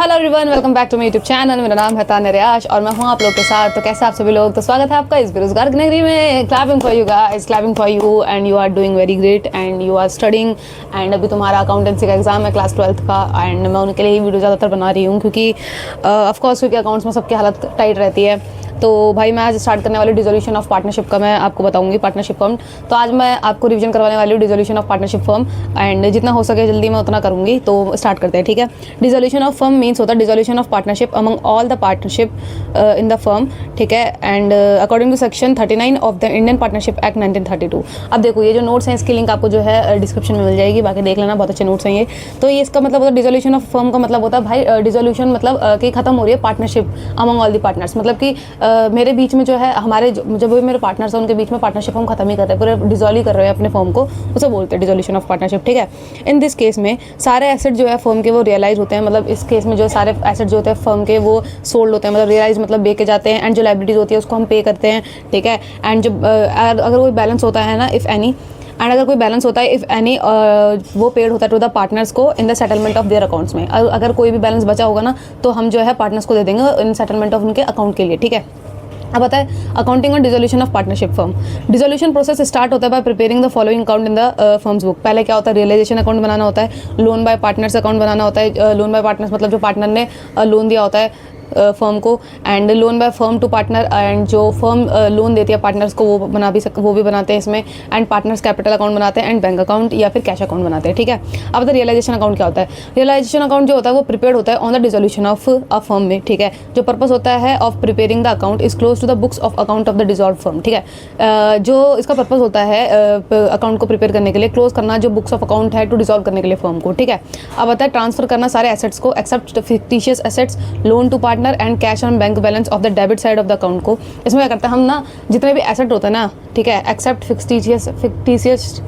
Hello everyone, welcome back to my YouTube channel. मेरा नाम है तान्या रियाश और मैं हूँ आप लोग के साथ। तो कैसे आप सभी लोग, तो स्वागत है आपका इस बेरोजगार की नगरी में। Clapping for you guys, clapping for you and you are doing very great and you are studying. And अभी तुम्हारा अकाउंटेंसी का एग्जाम है क्लास 12th का एंड मैं उनके लिए ही वीडियो ज़्यादातर बना रही हूँ क्योंकि ऑफकोर्स क्योंकि अकाउंट्स में सबकी हालत टाइट रहती है। तो भाई मैं आज स्टार्ट करने वाली डिसोल्यूशन ऑफ पार्टनरशिप का मैं आपको बताऊंगी, पार्टनरशिप फर्म। तो आज मैं आपको रिवीजन करवाने वाली हूँ dissolution of partnership firm and जितना हो सके जल्दी मैं उतना करूंगी। तो स्टार्ट करते हैं, ठीक है। डिसोल्यूशन ऑफ फर्म मीन्स होता है dissolution of partnership among all the partnership in the firm, ठीक है। And according to section 39 of the Indian Partnership Act 1932। अब देखो ये जो नोट्स हैं इसकी लिंक आपको जो है डिस्क्रिप्शन में मिल जाएगी, बाकी देख लेना, बहुत अच्छे नोट्स हैं ये। तो ये इसका मतलब होता है डिसोल्यूशन ऑफ फर्म का मतलब होता है भाई डिसोल्यूशन मतलब कि खत्म हो रही है partnership among all the partners. मतलब कि मेरे बीच में जो है हमारे जब भी मेरे पार्टनर्स हैं उनके बीच में पार्टनरशिप हम खत्म ही कर रहे हैं, पूरे डिसॉल्व ही कर रहे हैं अपने फर्म को, उसे बोलते हैं डिसोल्यूशन ऑफ पार्टनरशिप, ठीक है। इन दिस केस में सारे एसेट जो है फर्म के वो रियलाइज होते हैं। मतलब इस केस में जो सारे एसेट जो होते हैं फर्म के वो सोल्ड होते हैं, मतलब रियलाइज मतलब बेचे जाते हैं। एंड जो लायबिलिटीज होती है उसको हम पे करते हैं, ठीक है। एंड जब अगर कोई बैलेंस होता है ना, इफ़ एनी, एंड अगर कोई बैलेंस होता है इफ़ एनी, वो पेड होता है टू द पार्टनर्स को in the settlement of their accounts में। अगर कोई भी बैलेंस बचा होगा ना तो हम जो है पार्टनर्स को दे देंगे इन सेटलमेंट ऑफ उनके अकाउंट के लिए, ठीक है। अब आता है अकाउंटिंग और dissolution of partnership firm. Dissolution process start होता है bye preparing the following account in the firms book. पहले क्या होता है, रियलाइजेशन अकाउंट बनाना होता है, लोन बाय पार्टनर्स अकाउंट बनाना होता है। लोन बाय पार्टनर्स मतलब जो पार्टनर ने लोन दिया होता है फर्म को, and loan by firm to partner, and जो फर्म लोन देती है पार्टनर्स को वो भी बनाते हैं इसमें। एंड पार्टनर्स कैपिटल अकाउंट बनाते हैं एंड बैंक अकाउंट या फिर कैश अकाउंट बनाते हैं, ठीक है। अब द रियलाइजेशन अकाउंट क्या होता है, रियलाइजेशन अकाउंट जो होता है वो प्रिपेयर्ड होता है on the dissolution of a firm में, ठीक है। जो पर्पस होता है of preparing the account is close to the books of account of the dissolve firm, ठीक है। जो इसका पर्पस होता है अकाउंट को प्रिपेयर करने के लिए, क्लोज करना जो बुक्स ऑफ अकाउंट है टू डिसॉल्व करने के लिए फर्म को, ठीक है। अब आता है ट्रांसफर करना सारे एसेट्स को except fictitious assets, loan to partner and cash on bank balance of the debit side of the account को। इसमें क्या करते हैं हम ना, जितने भी एसेट होते हैं ना, ठीक है, एक्सेप्ट फिक्टिशियस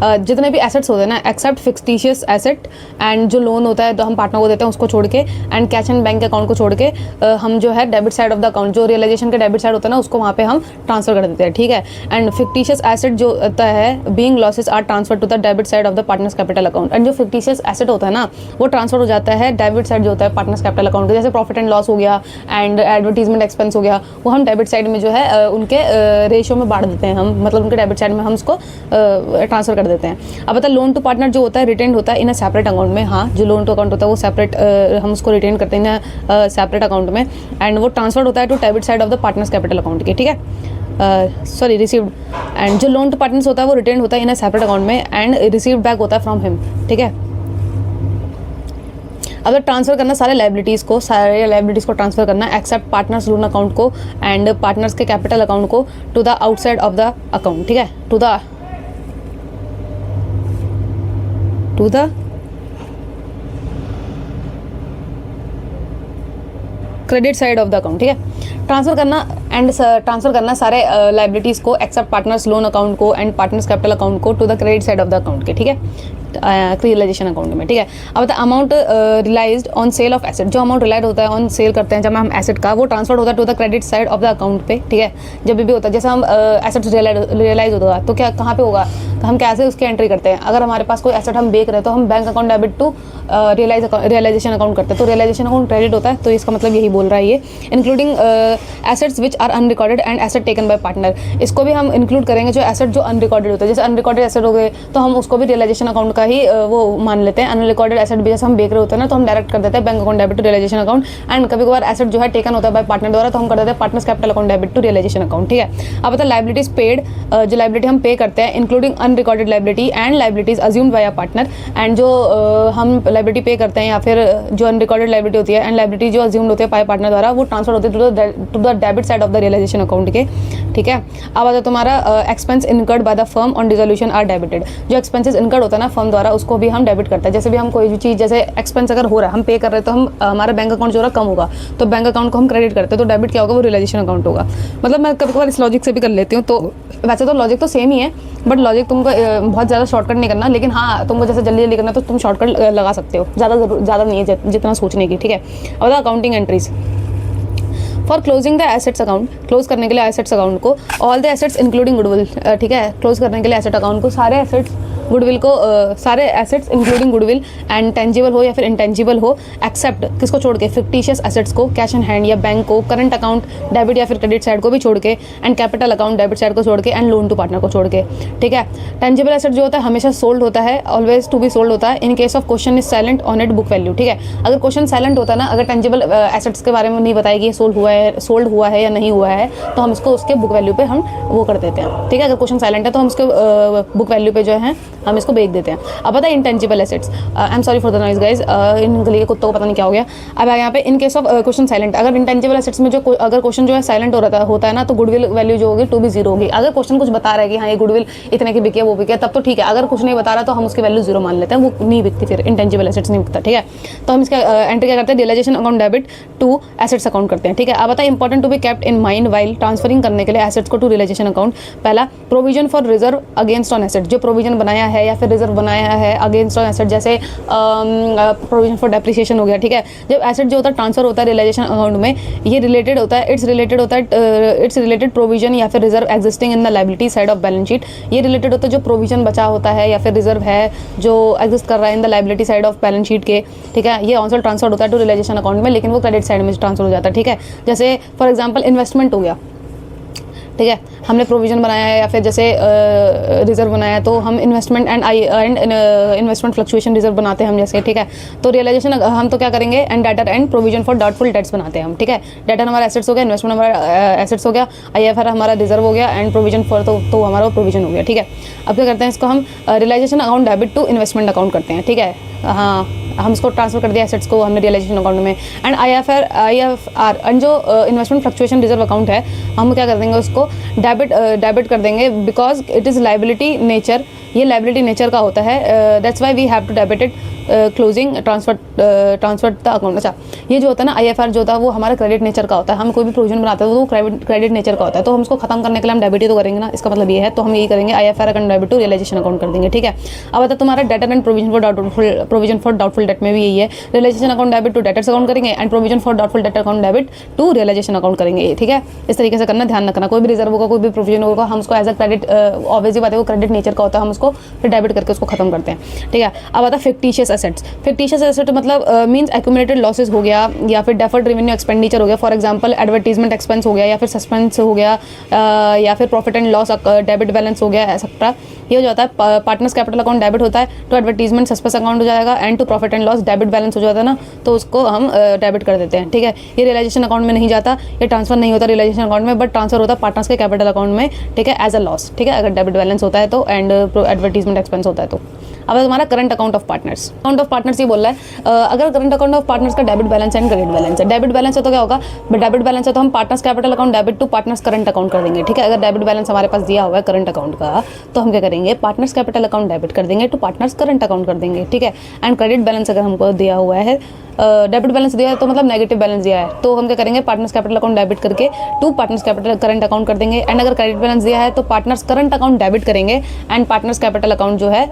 जितने भी एसेट्स होते हैं ना, एक्सेप्ट फिक्टिशियस एसेट, एंड जो लोन होता है तो हम पार्टनर को देते हैं उसको छोड़ के, and cash and bank account को छोड़ के हम जो है debit side of the account, जो रियलाइजेशन के डेबिट साइड होता है ना उसको वहाँ पे हम ट्रांसफर कर देते हैं, ठीक है। एंड फिक्टिशियस एसेट जो होता है being losses are transfer to the debit side of the partners capital account. And जो फिक्टिशियस एसेट होता है ना वो ट्रांसफर हो जाता है डेबिट साइड जो होता है पार्टनर्स कैपिटल अकाउंट के। जैसे प्रॉफिट एंड लॉस हो गया एंड एडवर्टीजमेंट एक्सपेंस हो गया, वो हम डेबिट साइड में जो है उनके रेशियो में बांट देते हैं हम, मतलब उनके डेबिट साइड में हम उसको ट्रांसफर कर देते हैं। अब लोन टू पार्टनर जो होता है रिटेन होता है इन अ सेपरेट अकाउंट में। हाँ, जो लोन टू अकाउंट होता है वो सेपरेट हम उसको रिटेन करते हैं सेपरेट अकाउंट में, एंड वो ट्रांसफर होता है to debit side of the partners capital account के, ठीक है। Sorry, received. एंड जो लोन टू पार्टनर्स होता है वो रिटेन होता है इन अ सेपरेट अकाउंट में एंड रिसीव्ड बैक होता है फ्रॉम हिम, ठीक है। अब ट्रांसफर करना सारे लायबिलिटीज़ को ट्रांसफर करना एक्सेप्ट पार्टनर्स लोन अकाउंट को एंड पार्टनर्स के कैपिटल अकाउंट को to the outside of the account, ठीक है, to the credit side of the account, ठीक है। ट्रांसफर करना सारे लायबिलिटीज़ को एक्सेप्ट पार्टनर्स लोन अकाउंट को एंड पार्टनर्स कैपिटल अकाउंट को to the credit side of the account के, ठीक है, रियलाइजेशन अकाउंट में, ठीक है। अब बताए amount realized on sale of asset, जो अमाउंट रिलाइज होता है ऑन सेल करते हैं जब हम एसेट का, वो ट्रांसफर होता है to the credit side of the account पे, ठीक है। जब भी होता है जैसे हम एसेट्स रियलाइज होगा तो क्या कहाँ पे होगा, हम कैसे उसकी एंट्री करते हैं। अगर हमारे पास कोई एसेट हम बेच रहे हैं तो हम bank account debit to realisation account करते हैं, तो रियलाइजेशन अकाउंट क्रेडिट होता है। तो इसका मतलब यही बोल रहा है ये, including assets which are unrecorded and asset taken by partner. इसको भी हम इंक्लूड करेंगे जो एसेट जो अनरिकॉर्डेड होता है, जैसे अनरिकॉर्डेड एसेट हो गए तो हम उसको भी रियलाइजेशन अकाउंट का ही वो मान लेते हैं। अनरिकॉर्डेड एसेट भी जैसे हम बेच रहे होते हैं ना तो हम डायरेक्ट कर देते हैं bank account debit to realisation account, and कभी कभार एसेट जो है टेकन होता है बाय पार्टनर द्वारा तो हम कर देते हैं partners capital account debit to realisation account, ठीक है। अब बता लायबिलिटीज पेड, जो लायबिलिटी हम पे करते हैं including unrecorded liability and liabilities assumed by a partner, and जो हम लायबिलिटी पे करते हैं या फिर जो अनरिकॉर्डेड लायबिलिटी होती है एंड लायबिलिटी जो अज्यूम्ड होती है बाय पार्टनर द्वारा वो ट्रांसफर होती है to the debit side of the realisation account के, ठीक है। अब आता तुम्हारा expense incurred by the firm on dissolution are debited. जो एक्सपेंसेस इनकर्ड होता है ना फर्म द्वारा उसको भी हम डेबिट करते हैं। जैसे भी हम कोई भी चीज़ जैसे एक्सपेंस अगर हो रहा है हम पे कर रहे हैं तो हम हमारा बैंक अकाउंट जो है कम होगा तो बैंक अकाउंट को हम क्रेडिट करते हैं, तो डेबिट क्या होगा, वो रियलाइजेशन अकाउंट होगा। मतलब मैं कभी कभार इस लॉजिक से भी कर लेती हूँ, तो वैसे तो लॉजिक तो सेम ही है बट लॉजिक तुमको बहुत ज़्यादा शॉर्टकट नहीं करना, लेकिन हाँ तुमको जैसे जल्दी जल्दी करना तो तुम शॉर्टकट लगा सकते हो, ज़्यादा नहीं है जितना सोचने की, ठीक है। और accounting entries for closing the assets account, close करने के लिए एसेट्स अकाउंट को all the assets including goodwill, ठीक है। क्लोज करने के लिए एसेट अकाउंट को सारे एसेट्स गुडविल को सारे assets including goodwill and tangible हो या फिर इंटेंजिबल हो, एक्सेप्ट किसको छोड़ के, फिक्टिशियस एसेट्स को, कैश इन हैंड या बैंक को, करंट अकाउंट डेबिट या फिर क्रेडिट साइड को भी छोड़ के, and capital account debit side को छोड़ के, एंड लोन टू पार्टनर को छोड़ के, ठीक है। टेंजिबल एसेट जो होता है हमेशा सोल्ड होता है, ऑलवेज टू बी सोल्ड होता है in case of question is silent on it book value, ठीक है। अगर क्वेश्चन साइलेंट होता है ना, अगर टेंजिबल एसेट्स के बारे में नहीं बताएगी ये सोल्ड हुआ है या नहीं हुआ है, तो हम इसको उसके बुक वैल्यू पे हम वो कर देते हैं, ठीक है। अगर क्वेश्चन साइलेंट है तो हम उसके बुक वैल्यू पे जो है हम इसको बेच देते हैं। अब पता है intangible assets, I am sorry for the noise guys, इन गली के कुत्तों को पता नहीं क्या हो गया। अब यहाँ पे in case of question silent, अगर इंटेंजिबल एसेट्स में जो अगर क्वेश्चन जो है साइलेंट होता है ना, तो गुडविल वैल्यू जो होगी टू भी जीरो होगी। अगर क्वेश्चन कुछ बता रहा है कि हाँ ये गुडविल इतने की बिकी है वो बिकी है, तब तो ठीक है। अगर कुछ नहीं बता रहा तो हम उसकी वैल्यू जीरो मान लेते हैं, वो नहीं बिकती, फिर इंटेंजिबल एसेट्स नहीं बिकता, ठीक है। तो हम इसका एंट्री क्या करते हैं, realisation account debit to assets account करते हैं, ठीक है। अब बताए important to be kept in mind while transferring करने के लिए एसेट्स को टू रियलाइजेशन अकाउंट। पहला, provision for reserve against on asset, जो प्रोविजन बनाया है या फिर रिजर्व बनाया है अगेंस्ट ऑन एसेट, जैसे प्रोविजन फॉर डेप्रिसिएशन हो गया, ठीक है। जब एसेट जो होता है ट्रांसफर होता है रियलाइजेशन अकाउंट में, ये रिलेटेड होता है, इट्स रिलेटेड प्रोविजन या फिर reserve existing in the liability side of balance sheet. ये रिलेटेड होता है जो प्रोविजन बचा होता है या फिर रिजर्व है जो एग्जिस्ट कर रहा है in the liability side of balance sheet के, ठीक है। ये ऑल्सो ट्रांसफर होता है टू रियलाइजेशन अकाउंट में, लेकिन वो क्रेडिट साइड में ट्रांसफर हो जाता है, ठीक है। जैसे फॉर एग्जांपल इन्वेस्टमेंट हो गया, ठीक है, हमने प्रोविजन बनाया है या फिर जैसे रिजर्व बनाया है, तो हम investment and investment fluctuation reserve बनाते हैं हम, जैसे, ठीक है। तो रियलाइजेशन हम तो क्या करेंगे, and debtor and provision for doubtful debts बनाते हैं हम, ठीक है। डेटर हमारा एसेट्स हो गया, इन्वेस्टमेंट हमारा एसेट्स हो गया, IFR हमारा रिजर्व हो गया, एंड प्रोविजन फॉर तो हमारा प्रोविजन हो गया, ठीक है। अब क्या करते हैं, इसको हम realisation account debit to investment account करते हैं, ठीक है। हाँ, हम इसको ट्रांसफर कर दिया एसेट्स को हमने रियलाइजेशन अकाउंट में, एंड IFR एंड जो इन्वेस्टमेंट फ्लक्चुएशन रिजर्व अकाउंट है, हम क्या कर देंगे उसको डेबिट कर देंगे, because it is liability nature, ये लाइबिलिटी नेचर का होता है, that's why we have to debit it closing transfer the account. अच्छा, ये जो होता है ना IFR जो होता है वो हमारा क्रेडिट नेचर का होता है, हम कोई भी प्रोविजन बनाते हैं तो वो क्रेडिट नेचर का होता है, तो हम उसको खत्म करने के लिए हम डेबिट ही तो करेंगे ना, इसका मतलब ये है। तो हम यही करेंगे, IFR account debit to realisation account कर देंगे, ठीक है। अब आता तुम्हारा debtor and provision for doubtful debt में भी यही है, realisation account debit to debtors account करेंगे and provision for doubtful debt account debit to realisation account करेंगे, ठीक है। इस तरीके से करना, ध्यान रखना, कोई भी रिजर्व होगा कोई भी प्रोविजन होगा हम उसको एज अ क्रेडिट, ऑब्वियसली बात है वो क्रेडिट नेचर का होता है, हम उसको फिर डेबिट करके उसको खत्म करते हैं, ठीक है। अब आता फिक्टिशियस एसेट्स। फिक्टिशियस एसेट मतलब मींस एक्यूमुलेटेड लॉसेस हो गया या फिर डेफर्ड रेवेन्यू एक्सपेंडिचर हो गया, फॉर एग्जांपल एडवर्टीजमेंट एक्सपेंस हो गया या फिर सस्पेंस हो गया, या फिर profit and loss debit balance हो गया, एक्सेट्रा। ये हो जाता है पार्टनर्स कैपिटल अकाउंट डेबिट होता है, तो एडवर्टीजमेंट सस्पेंस अकाउंट हो जाएगा, and to profit and loss debit balance हो जाता है ना, तो उसको हम डेबिट कर देते हैं, ठीक है। ये रियलाइजेशन अकाउंट में नहीं जाता, ये ट्रांसफर नहीं होता रियलाइजेशन अकाउंट में, बट ट्रांसफर होता है पार्टनर्स के कैपिटल अकाउंट में, ठीक है, एज अ लॉस, ठीक है, अगर डेबिट बैलेंस होता है तो, एंड एडवर्टीजमेंट एक्सपेंस होता है तो। अब तुम्हारा current account of partners, account of partners ये बोल रहा है, अगर करंट अकाउंट ऑफ पार्टनर्स का debit balance and credit balance है, डेबिट बैलेंस है तो क्या होगा, डेबिट बैलेंस है तो हम partners capital account debit to partners current account कर देंगे, ठीक है। अगर डेबिट बैलेंस हमारे पास दिया हुआ है करंट अकाउंट का, तो हम क्या करेंगे, पार्टनर्स कैपिटल अकाउंट डेबिट कर देंगे टू पार्टनर्स करंट अकाउंट कर देंगे, ठीक है। एंड क्रेडिट बैलेंस अगर हमको दिया हुआ है, डेबिट बैलेंस दिया है तो मतलब नेगेटिव बैलेंस दिया है, तो हम क्या करेंगे, पार्टनर्स कैपिटल अकाउंट डेबिट करके to partners capital current account कर देंगे। एंड अगर क्रेडिट बैलेंस दिया है तो पार्टनर्स करंट अकाउंट डेबिट करेंगे एंड पार्टनर्स कैपिटल अकाउंट जो है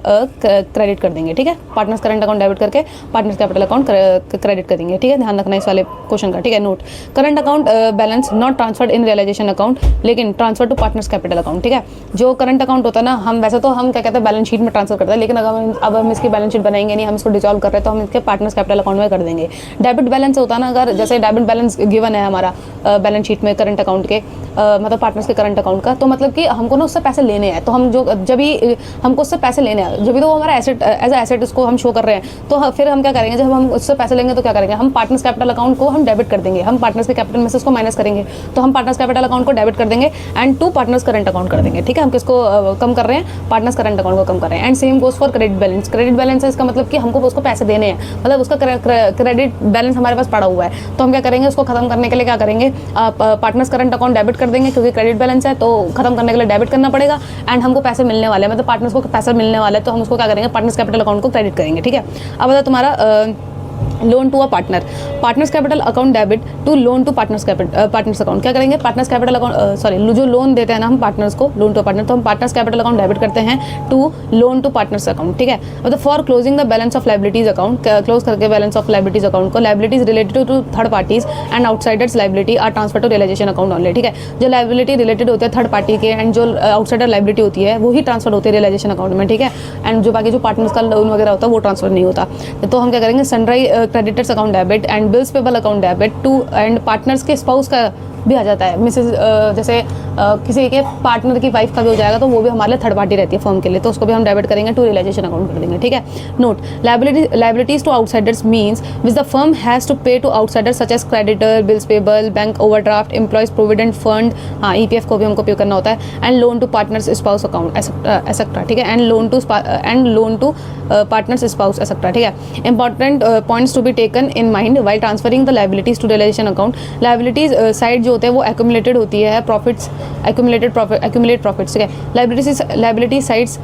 क्रेडिट कर देंगे, ठीक है। पार्टनर्स करंट अकाउंट डेबिट करके पार्टनर्स कैपिटल अकाउंट क्रेडिट कर देंगे, ठीक है। ध्यान रखना इस वाले क्वेश्चन का, ठीक है। Note, current account balance not transferred in realization account, लेकिन transfer to partners capital account, ठीक है। जो करंट अकाउंट होता है ना, हम वैसे तो हम क्या कहते हैं बैलेंस शीट में ट्रांसफर करते हैं, लेकिन अब हम इसकी बैलेंस शीट बनाएंगे नहीं, हम इसको डिसॉल्व कर रहे हैं तो हम इसके पार्टनर्स कैपिटल अकाउंट में कर देंगे। डेबिट बैलेंस होता है ना, अगर जैसे डेबिट बैलेंस गिवन है हमारा बैलेंस शीट में करंट अकाउंट के, मतलब पार्टनर्स के करंट अकाउंट का, तो मतलब कि हमको ना उससे पैसे लेने हैं, तो हम जब भी हमको उससे पैसे लेने हैं, जब भी तो वो हमारा एसेट एज अ एसेट उसको हम शो कर रहे हैं, तो फिर हम क्या करेंगे, जब हम उससे पैसे लेंगे तो क्या करेंगे, हम पार्टनर्स कैपिटल अकाउंट को हम डेबिट कर देंगे, हम पार्टनर्स के कैपिटल में से उसको माइनस करेंगे, तो हम पार्टनर्स कैपिटल अकाउंट को डेबिट कर देंगे and to partners current account कर देंगे, ठीक है। हम किसको कम कर रहे हैं, पार्टनर्स करंट अकाउंट को कम कर रहे हैं। And same goes for credit balance. Credit balance है इसका मतलब कि हमको उसको पैसे देने हैं, मतलब उसका क्रेडिट बैलेंस हमारे पास पड़ा हुआ है, तो हम क्या करेंगे, उसको खत्म करने के लिए क्या करेंगे, पार्टनर्स करंट अकाउंट डेबिट कर देंगे, क्योंकि क्रेडिट बैलेंस है तो खत्म करने के लिए डेबिट करना पड़ेगा, एंड हमको पैसे मिलने वाले हैं, मतलब पार्टनर्स को पैसा मिलने वाला है, तो हम उसको क्या करेंगे, पार्टनर्स कैपिटल अकाउंट को क्रेडिट करेंगे, ठीक है। अब तुम्हारा loan to a partner, partners capital account debit to loan to partners account. क्या करेंगे, पार्टनर्स कैपिटल अकाउंट सॉरी जो लोन देते हैं ना हम पार्टनर्स को, लोन टू पार्टनर, तो हम पार्टनर्स कैपिटल अकाउंट डेबिट करते हैं to loan to partners account. ठीक है, मतलब for closing the balance of liabilities account, close करके बैलेंस ऑफ लाइबिलिटीज अकाउंट को, liabilities related to third parties and outsiders liability are transfer to realisation account only. ठीक है, जो liability related होते हैं थर्ड पार्टी के एंड जो outsider liability होती है वो ही ट्रांसफर होती है रियलाइजेशन अकाउंट में। ठीक है, एंड जो बाकी जो पार्टनर्स का लोन वगैरह होता है वो ट्रांसफर नहीं होता। तो हम क्या करेंगे, sundry creditors account debit and bills payable account debit to and partners के स्पाउस का भी आ जाता है, मिसेज जैसे किसी के पार्टनर की वाइफ का भी हो जाएगा तो वो भी हमारे लिए थर्ड पार्टी रहती है फर्म के लिए, तो उसको भी हम डेबिट करेंगे टू रियलाइजेशन अकाउंट कर देंगे। ठीक है, note liabilities to outsiders means which the firm has to pay to outsiders such as creditor, bills payable, bank overdraft, employees provident fund, हाँ EPF को भी हमको पे करना होता है, and loan to partners spouse account etcetera. ठीक है, and loan to partners spouse etcetera. ठीक है, important points to be taken in mind while transferring the liabilities to realisation account. Liabilities side जो होते हैं वो एक्यूमुलेटेड होती है, प्रॉफिट्स एक्यूमुलेट प्रॉफिट्स। ठीक है, liability sides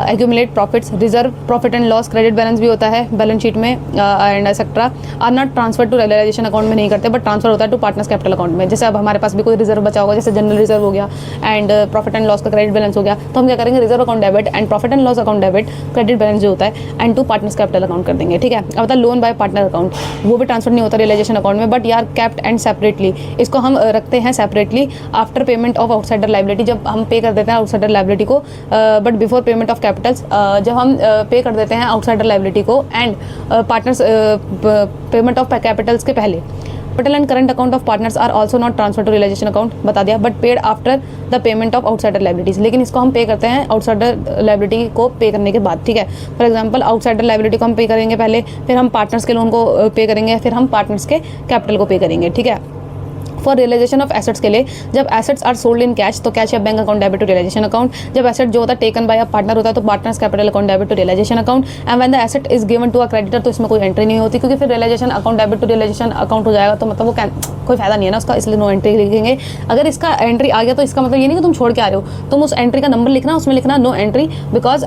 accumulate profits, reserve profit and loss, credit balance भी होता है बैलेंस शीट में and etcetera, are not transfer to realisation account में नहीं करते बट ट्रांसफर होता है टू पार्टनर्स कैपिटल अकाउंट में। जैसे अब हमारे पास भी कोई रिजर्व बचा होगा, जैसे जनरल रिजर्व हो गया एंड प्रॉफिट एंड लॉस का क्रेडिट बैलेंस हो गया, तो हम क्या करेंगे, reserve account debit and profit and loss account debit, credit balance जो होता है and to partners capital account कर देंगे। ठीक है, अब होता है लोन बाय पार्टनर अकाउंट, वो भी ट्रांसफर नहीं होता रियलाइजेशन अकाउंट में बट यार कैप्ट एंड सेपरेटली, इसको हम रखते हैं separately after payment of outsider liability, जब हम पे कर देते हैं आउटसाइडर लाइबिलिटी को but before payment of capitals, जब हम पे कर देते हैं आउटसाइडर लाइबिलिटी को and partners payment of capitals के पहले। Capital and current account of partners are also not transfer to realisation account, बता दिया, but paid after the payment of outsider liabilities, लेकिन इसको हम पे करते हैं आउटसाइडर लाइबिलिटी को पे करने के बाद। ठीक है, फॉर एग्जांपल आउटसाइडर लाइबिलिटी को हम पे करेंगे पहले, फिर हम पार्टनर्स के लोन को पे करेंगे, फिर हम पार्टनर्स के कैपिटल को पे करेंगे। ठीक है, फॉर रियलाइजेशन ऑफ एसेट्स के लिए, जब assets are sold in cash तो कैश या bank account debit to realisation account, जब एसेट जो होता है टेकन बाय अ पार्टनर होता है तो partners capital account debit to realisation account, and when the asset is given to a creditor तो इसमें कोई एंट्री नहीं होती, क्योंकि फिर realisation account debit to realisation account हो जाएगा तो मतलब वो कोई फायदा नहीं है ना उसका, इसलिए नो एंट्री लिखेंगे। अगर इसका एंट्री आ गया तो इसका मतलब ये नहीं कि तुम छोड़ के आ रहे हो, तुम उस एंट्री का नंबर लिखना, उसमें लिखना नो एंट्री, बिकॉज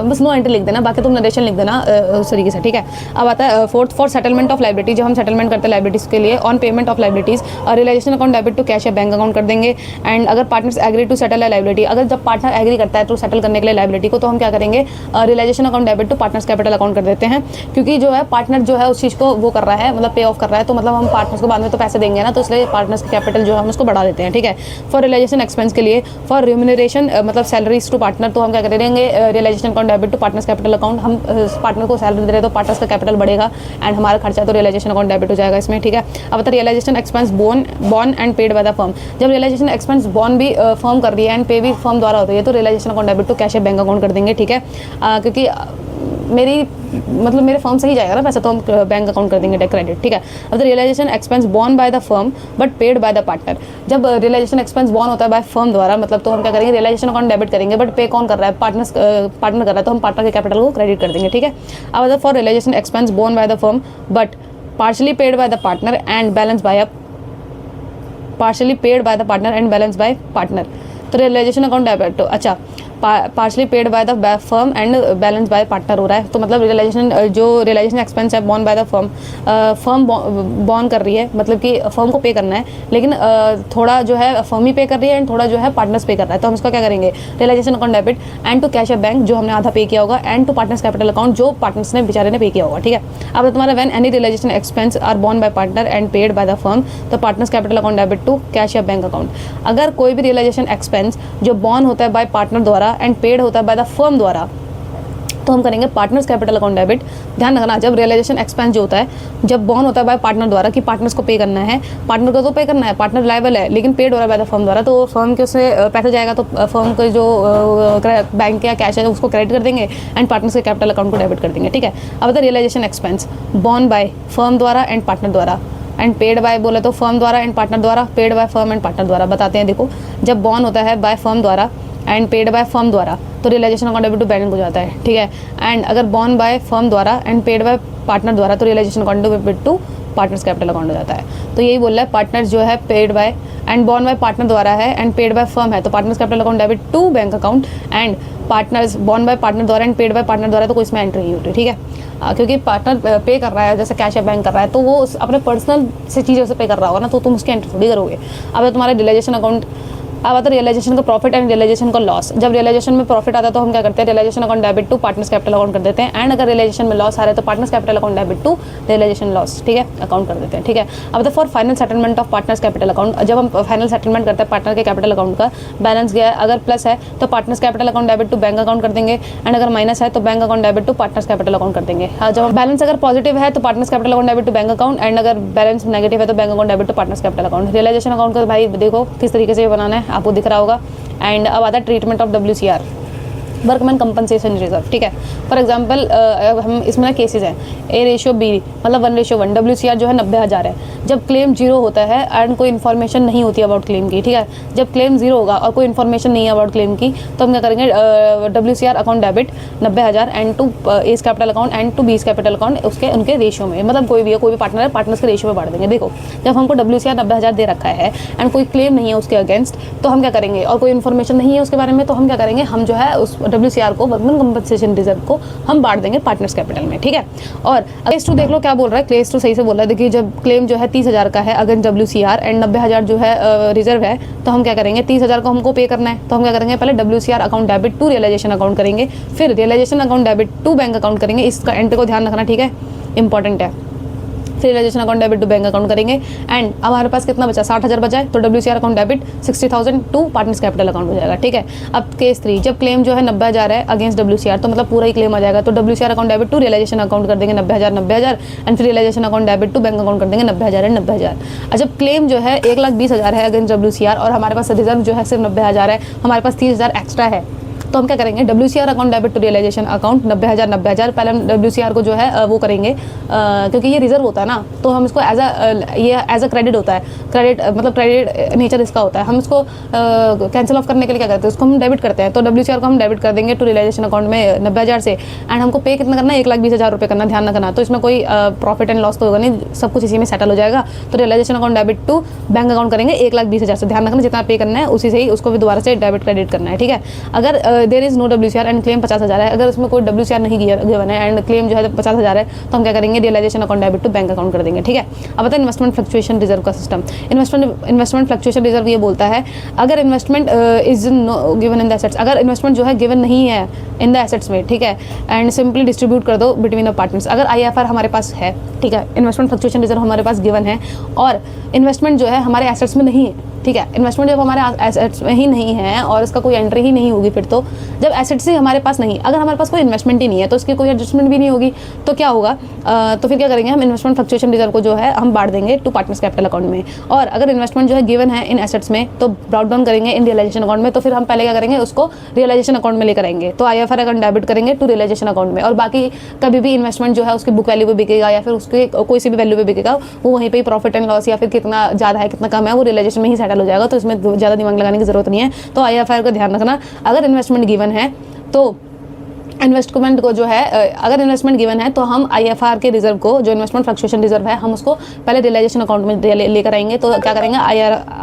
बस नो एंट्री लिख देना, बाकी तुम नरेशन लिख देना उस तरीके से। ठीक है, अब आता है fourth, for settlement of liability, जब हम सेटलमेंट करते हैं लाइबिलिटीज के लिए on payment of liabilities, realisation account debit to cash या बैंक अकाउंट कर देंगे। एंड अगर partners agree to settle liability, अगर जब पार्टनर एग्री करता है टू सेटल करने के लिए लाइबिलिटी को, तो हम क्या करेंगे, realisation account debit to partners capital account कर देते हैं, क्योंकि जो है पार्टनर जो है उस चीज़ को वो कर रहा है, मतलब पे ऑफ कर रहा है, तो मतलब हम पार्टनर्स को बाद में तो पैसे देंगे ना, तो इसलिए पार्टनर्स के कैपिटल जो है हम उसको बढ़ा देते हैं। ठीक है, फॉर रियलाइजेशन एक्सपेंस के लिए, फॉर रिम्यूनरेशन मतलब सैलरीज टू पार्टनर, तो हम क्या करेंगे, realisation account debit to partners capital account, हम पार्टनर को सैलरी दे रहे तो पार्टनर्स का कैपिटल बढ़ेगा एंड हमारा खर्चा तो रियलाइजेशन अकाउंट डेबिट हो जाएगा इसमें। ठीक है, अब बता realisation expense borne and paid by the firm, जब रियलाइजेशन एक्सपेंस बॉर्न भी फर्म कर रही है एंड पे भी फर्म द्वारा होती है तो realisation account debit to cash या बैंक अकाउंट कर देंगे। ठीक है, क्योंकि मेरे फर्म से ही जाएगा ना पैसा, तो हम बैंक अकाउंट कर देंगे क्रेडिट। ठीक है, अब the realisation expense borne by the firm but paid by the partner, जब रियलाइजेशन एक्सपेंस बॉर्न होता है बाय फर्म द्वारा, मतलब तो हम क्या करेंगे, रियलाइजेशन अकाउंट डेबिट करेंगे बट पे कौन कर रहा है, पार्टनर कर रहा है, तो हम पार्टनर के कैपिटल को क्रेडिट कर देंगे। ठीक है, अब for realisation expense borne by the firm but partially paid by the partner and balance by partner, तो रियलाइजेशन अकाउंट डेबिट, अच्छा partially paid by the firm and balance by partner हो रहा है, तो मतलब रियलाइजेशन एक्सपेंस है borne by the firm borne कर रही है, मतलब कि फर्म को पे करना है, लेकिन थोड़ा जो है फर्म ही पे कर रही है एंड थोड़ा जो है पार्टनर्स पे कर रहा है, तो हम इसका क्या करेंगे, realisation account debit and to cash या बैंक जो हमने आधा पे किया होगा and to partners capital account जो पार्टनर्स ने बेचारे ने पे किया होगा। ठीक है, अब तुम्हारा when any realization expense are borne by partner and paid by the firm तो partners capital account debit to cash या बैंक अकाउंट, अगर कोई भी रियलाइजेशन एक्सपेंस जो बॉर्न होता है बाय पार्टनर द्वारा एंड पेड होता है बाय द फर्म द्वारा, तो हम करेंगे पार्टनर्स कैपिटल अकाउंट डेबिट। ध्यान रखना, जब रियलाइजेशन एक्सपेंस जो होता है जब बॉर्न होता है बाय पार्टनर द्वारा कि पार्टनर्स को पे करना है, पार्टनर को तो पे करना है, पार्टनर लायबल है, लेकिन पेड हो रहा है बाय द फर्म द्वारा, तो फर्म के उससे पैसा जाएगा तो फर्म के जो बैंक या कैश है उसको क्रेडिट कर देंगे एंड पार्टनर्स के कैपिटल अकाउंट को डेबिट कर देंगे। ठीक है, अब the realisation expense borne by firm द्वारा एंड पार्टनर द्वारा एंड पेड बाय बोले तो फर्म द्वारा एंड पार्टनर द्वारा, paid by firm and partner द्वारा। बताते हैं, देखो जब बॉर्न होता है बाय फर्म द्वारा एंड पेड बाय फर्म द्वारा तो realisation account debit to bank हो जाता है। ठीक है, एंड अगर बॉर्न बाय फर्म द्वारा एंड पेड बाय पार्टनर द्वारा तो realisation account debit to partners capital account हो जाता है। तो यही बोल रहा है, पार्टनर जो है paid by and borne by partner द्वारा है एंड पेड बाय फर्म है तो partners capital account debit to bank account and partners borne by partner द्वारा एंड पेड बाय पार्टनर द्वारा तो कोई इसमें एंट्री नहीं होती, ठीक है। क्योंकि पार्टनर पे कर रहा है, जैसे कैश या बैंक कर रहा है, तो वो अपने पर्सनल से चीज़ों से पे कर रहा होगा ना, तो तुम उसकी एंट्री थोड़ी करोगे। अब तुम्हारा रियलाइजेशन अकाउंट, अब आता है रियलाइजेशन का प्रॉफिट एंड रियलाइजेशन का लॉस। जब रियलाइजेशन में प्रॉफिट आता है तो हम क्या करते हैं, realisation account debit to partners capital account कर देते हैं, एंड अगर रियलाइजेशन में लॉस आ रहा है तो partners capital account debit to realisation loss, ठीक है, अकाउंट कर देते हैं, ठीक है। अब तो for final settlement of partners capital account, जब हम फाइनल सेटलमेंट करते हैं पार्टनर के कैपिटल अकाउंट का, बैलेंस गया है, अगर प्लस है तो partners capital account debit to bank account कर देंगे, एंड अगर माइनस है तो bank account debit to partners capital account कर देंगे। जब बैलेंस अगर पॉजिटिव है तो partners capital account debit to bank account, and अगर बैलेंस नेगेटिव है तो bank account debit to partners capital account. Realisation account का भाई देखो किस तरीके से बनाना है, आपको दिख रहा होगा। एंड अब आता है treatment of WCR, workman compensation reserve, ठीक है। फॉर एग्जांपल हम इसमें ना केसेस हैं A/B, मतलब 1:1। WCR जो है 90,000 है। जब क्लेम 0 होता है एंड कोई इन्फॉर्मेशन नहीं होती अबाउट क्लेम की, ठीक है, जब क्लेम 0 होगा और कोई इन्फॉर्मेशन नहीं है अबाउट क्लेम की, तो हम क्या करेंगे, WCR account debit 90,000 and to A's capital account and to B's capital account, उसके उनके रेशियो में, मतलब कोई भी है, कोई भी पार्टनर है, पार्टनर्स के रेशियो में बांट देंगे। देखो जब हमको WCR 90,000 दे रखा है एंड कोई क्लेम नहीं है उसके अगेंस्ट, तो हम क्या करेंगे, और कोई इन्फॉर्मेशन नहीं है उसके बारे में, तो हम क्या करेंगे, हम जो है उस WCR को, वर्कमैन कंपनसेशन रिजर्व को हम बांट देंगे पार्टनर्स कैपिटल में, ठीक है। और केस 2 देख लो क्या बोल रहा है, केस 2 सही से बोल रहा है। देखिए जब क्लेम जो है 30,000 का है अगेंस्ट WCR एंड 90,000 जो है रिजर्व है, तो हम क्या करेंगे, 30,000 को हमको पे करना है, तो हम क्या करेंगे, पहले WCR account debit to realisation account करेंगे, फिर realisation account debit to bank account करेंगे। इसका एंट्री को ध्यान रखना, ठीक है, इंपॉर्टेंट है। Realisation account debit to bank account करेंगे, एंड अब हमारे पास कितना बचा, 60,000 बचा है, तो WCR account debit 60,000 to partners capital account हो जाएगा, ठीक है। अब केस 3, जब क्लेम जो है 90,000 है अगेंस्ट WCR, तो मतलब पूरा ही क्लेम आ जाएगा, तो WCR account debit to realisation account कर देंगे 90,000 एंड फिर realisation account debit to bank account कर देंगे 90,000 एंड 90,000। जब क्लेम जो है 1,20,000 है अगेंस्ट WCR और हमारे पास रिजर्व जो है सिर्फ 90,000 है, हमारे पास 30,000 एक्स्ट्रा है, तो हम क्या करेंगे, WCR account debit to realisation account 90,000 पहले हम WCR को जो है वो करेंगे, क्योंकि ये रिजर्व होता है ना, तो हम इसको एज अ क्रेडिट होता है, क्रेडिट मतलब क्रेडिट नेचर इसका होता है, हम इसको कैंसिल ऑफ करने के लिए क्या करते हैं, उसको हम डेबिट करते हैं, तो WCR को हम डेबिट कर देंगे टू रियलाइजेशन अकाउंट में 90,000 से, एंड हमको पे कितना करना है, 1,20,000 रुपये करना, ध्यान रखना। तो इसमें कोई प्रॉफिट एंड लॉस तो होगा नहीं, सब कुछ इसी में सेटल हो जाएगा। तो realisation account debit to bank account करेंगे 1,20,000 से, ध्यान रखना जितना पे करना है उसी से ही उसको भी दोबारा से डेबिट क्रेडिट करना है, ठीक है। अगर there is no WCR and claim 50,000 है, अगर उसमें कोई WCR नहीं गिवन है एंड क्लेम जो है 50,000 है, तो हम क्या करेंगे, realisation account debit to bank account कर देंगे, ठीक है। अब बताए इन्वेस्टमेंट फ्लक्चुएशन रिजर्व का सिस्टम। इन्वेस्टमेंट फ्लक्चुएशन रिजर्व ये बोलता है, अगर investment is given in the assets, अगर इन्वेस्टमेंट जो है गिवन नहीं है इन द एसेट्स में, ठीक है, एंड सिंपली डिस्ट्रीब्यूट कर दो बिटवीन द पार्टनर्स। अगर IFR हमारे पास है, ठीक है, इन्वेस्टमेंट फ्लक्चुएशन रिजर्व हमारे पास गिवन है और इन्वेस्टमेंट जो है हमारे एसेट्स में नहीं है, ठीक है, इन्वेस्टमेंट जब हमारे एसेट्स में ही नहीं है और इसका कोई एंट्री ही नहीं होगी, फिर तो जब एसेट्स ही हमारे पास नहीं, अगर हमारे पास कोई इन्वेस्टमेंट ही नहीं है तो इसकी कोई एडजस्टमेंट भी नहीं होगी, तो क्या होगा, तो फिर क्या करेंगे, हम इन्वेस्टमेंट फ्लक्चुएशन रिजर्व को जो है हम बांट देंगे टू पार्टनर्स कैपिटल अकाउंट में। और अगर इन्वेस्टमेंट जो है गिवन है इन एसेट्स में तो ब्राउट डाउन करेंगे इन रियलाइजेशन अकाउंट में, तो फिर हम पहले क्या करेंगे, उसको रियलाइजेशन अकाउंट में लेकर आएंगे, तो IFR अकाउंट डेबिट करेंगे टू रियलाइजेशन अकाउंट में। और बाकी कभी भी इन्वेस्टमेंट जो है उसकी बुक वैल्यू पे बिकेगा या फिर उसके कोई सी भी वैल्यू पे बिकेगा, वो वहीं पे ही प्रॉफिट एंड लॉस या फिर कितना ज़्यादा है कितना कम है वो रियलाइजेशन में ही सेटल हो जाएगा, तो इसमें ज़्यादा दिमाग लगाने की जरूरत नहीं है। तो IFR का ध्यान रखना, अगर इन्वेस्टमेंट गिवन है तो इन्वेस्टमेंट को जो है, अगर इन्वेस्टमेंट गिवन है तो हम IFR के रिजर्व को, जो इन्वेस्टमेंट फ्लक्चुएशन रिजर्व है, हम उसको पहले रियलाइजेशन अकाउंट में लेकर आएंगे। तो क्या करेंगे,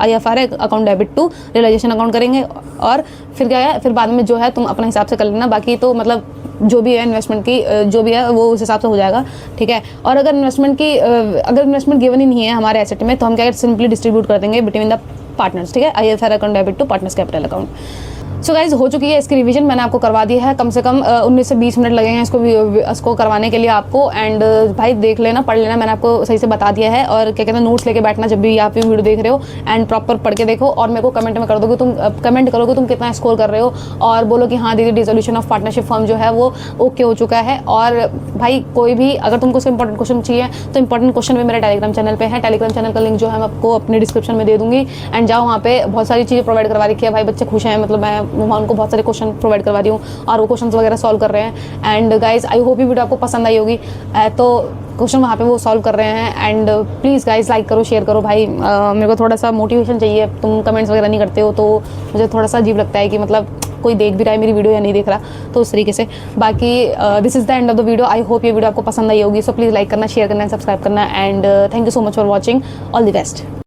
IFR account debit to realisation account करेंगे और फिर क्या है, फिर बाद में जो है तुम अपने हिसाब से कर लेना, बाकी तो मतलब जो भी है इन्वेस्टमेंट की जो भी है वो उस हिसाब से हो जाएगा, ठीक है। और अगर इन्वेस्टमेंट गिवन ही नहीं है हमारे एसेट में, तो हम क्या सिंपली डिस्ट्रीब्यूट कर देंगे बिटवीन द पार्टनर्स, ठीक है, IFR account debit to partners capital account. So guys हो चुकी है इसकी रिवीजन, मैंने आपको करवा दी है, कम से कम 19 से 20 मिनट लगेंगे इसको करवाने के लिए आपको। एंड भाई देख लेना, पढ़ लेना, मैंने आपको सही से बता दिया है। और क्या कहते हैं, नोट्स लेके बैठना जब भी आप वीडियो देख रहे हो, एंड प्रॉपर पढ़ के देखो और मेरे को कमेंट में कर दोगे, तुम कमेंट करोगे तुम कितना स्कोर कर रहे हो, और बोलो कि हाँ दीदी डिसोल्यूशन ऑफ पार्टनरशिप फॉर्म जो है वो ओके हो चुका है। और भाई कोई भी अगर तुमको उसका इंपॉर्टेंट क्वेश्चन चाहिए तो इंपॉर्टेंट क्वेश्चन भी मेरे टेलीग्राम चैनल पे है, टेलीग्राम चैनल का लिंक जो है मैं आपको अपने डिस्क्रिप्शन में दे दूंगी। एंड जाओ, वहाँ पे बहुत सारी चीज़ें प्रोवाइड करवा रखी है, भाई बच्चे खुश हैं, मतलब मैं उनको बहुत सारे क्वेश्चन प्रोवाइड करवा रही हूँ और वो क्वेश्चन वगैरह सॉल्व कर रहे हैं। एंड गाइज आई होप ये वीडियो आपको पसंद आई होगी, तो क्वेश्चन वहाँ पे वो सॉल्व कर रहे हैं। एंड प्लीज़ गाइज लाइक करो, शेयर करो भाई, मेरे को थोड़ा सा मोटिवेशन चाहिए, तुम कमेंट्स वगैरह नहीं करते हो तो मुझे थोड़ा सा अजीब लगता है कि मतलब कोई देख भी रहा है मेरी वीडियो या नहीं देख रहा, तो उस तरीके से। बाकी this is the end of the video, I hope ये वीडियो आपको पसंद आई होगी। सो प्लीज़ लाइक करना, शेयर करना, सब्सक्राइब करना, and thank you so much for watching, all the best.